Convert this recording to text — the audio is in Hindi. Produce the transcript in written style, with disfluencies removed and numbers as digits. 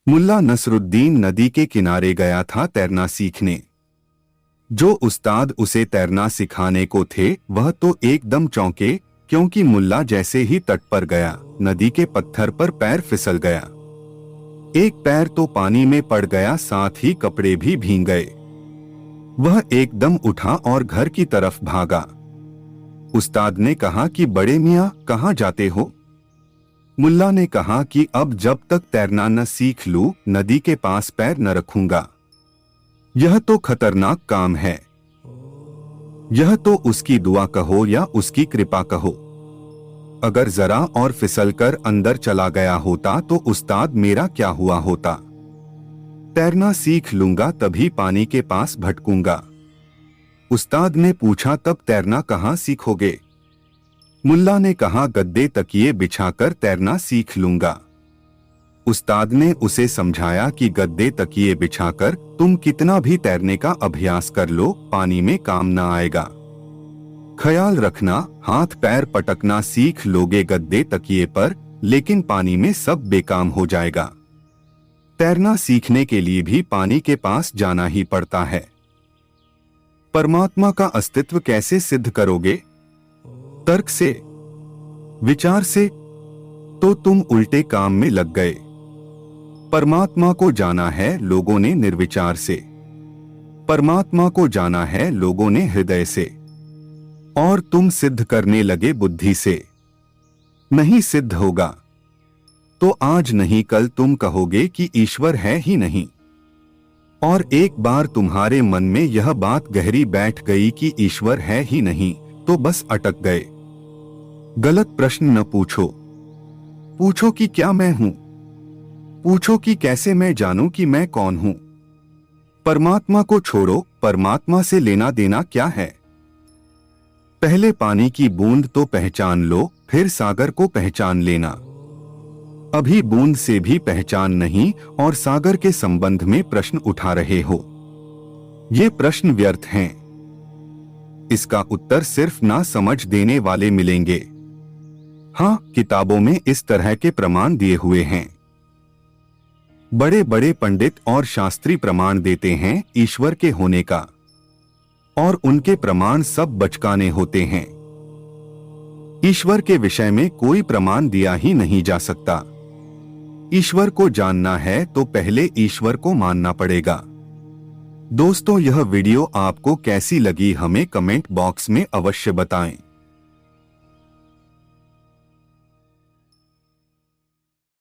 मुल्ला नसरुद्दीन नदी के किनारे गया था तैरना सीखने। जो उस्ताद उसे तैरना सिखाने को थे वह तो एकदम चौंके, क्योंकि मुल्ला जैसे ही तट पर गया नदी के पत्थर पर पैर फिसल गया। एक पैर तो पानी में पड़ गया, साथ ही कपड़े भी भीग गए। वह एकदम उठा और घर की तरफ भागा। उस्ताद ने कहा कि बड़े मियाँ कहाँ जाते हो? मुल्ला ने कहा कि अब जब तक तैरना न सीख लूं नदी के पास पैर न रखूंगा। यह तो खतरनाक काम है। यह तो उसकी दुआ कहो या उसकी कृपा कहो। अगर जरा और फिसलकर अंदर चला गया होता तो उस्ताद मेरा क्या हुआ होता? तैरना सीख लूंगा तभी पानी के पास भटकूंगा। उस्ताद ने पूछा, तब तैरना कहाँ सीखोगे? मुल्ला ने कहा, गद्दे तकिए बिछाकर तैरना सीख लूंगा। उस्ताद ने उसे समझाया कि गद्दे तकिए बिछाकर तुम कितना भी तैरने का अभ्यास कर लो, पानी में काम न आएगा। ख्याल रखना, हाथ पैर पटकना सीख लोगे गद्दे तकिए पर, लेकिन पानी में सब बेकाम हो जाएगा। तैरना सीखने के लिए भी पानी के पास जाना ही पड़ता है। परमात्मा का अस्तित्व कैसे सिद्ध करोगे? तर्क से, विचार से? तो तुम उल्टे काम में लग गए। परमात्मा को जाना है लोगों ने निर्विचार से। परमात्मा को जाना है लोगों ने हृदय से। और तुम सिद्ध करने लगे बुद्धि से। नहीं सिद्ध होगा तो आज नहीं कल तुम कहोगे कि ईश्वर है ही नहीं। और एक बार तुम्हारे मन में यह बात गहरी बैठ गई कि ईश्वर है ही नहीं, तो बस अटक गए। गलत प्रश्न न पूछो। पूछो कि क्या मैं हूं? पूछो कि कैसे मैं जानूं कि मैं कौन हूं? परमात्मा को छोड़ो, परमात्मा से लेना देना क्या है? पहले पानी की बूंद तो पहचान लो, फिर सागर को पहचान लेना। अभी बूंद से भी पहचान नहीं और सागर के संबंध में प्रश्न उठा रहे हो। ये प्रश्न व्यर्थ हैं। इसका उत्तर सिर्फ ना समझ देने वाले मिलेंगे। हाँ, किताबों में इस तरह के प्रमाण दिए हुए हैं। बड़े बड़े पंडित और शास्त्री प्रमाण देते हैं ईश्वर के होने का, और उनके प्रमाण सब बचकाने होते हैं। ईश्वर के विषय में कोई प्रमाण दिया ही नहीं जा सकता। ईश्वर को जानना है तो पहले ईश्वर को मानना पड़ेगा। दोस्तों, यह वीडियो आपको कैसी लगी हमें कमेंट बॉक्स में अवश्य बताएं।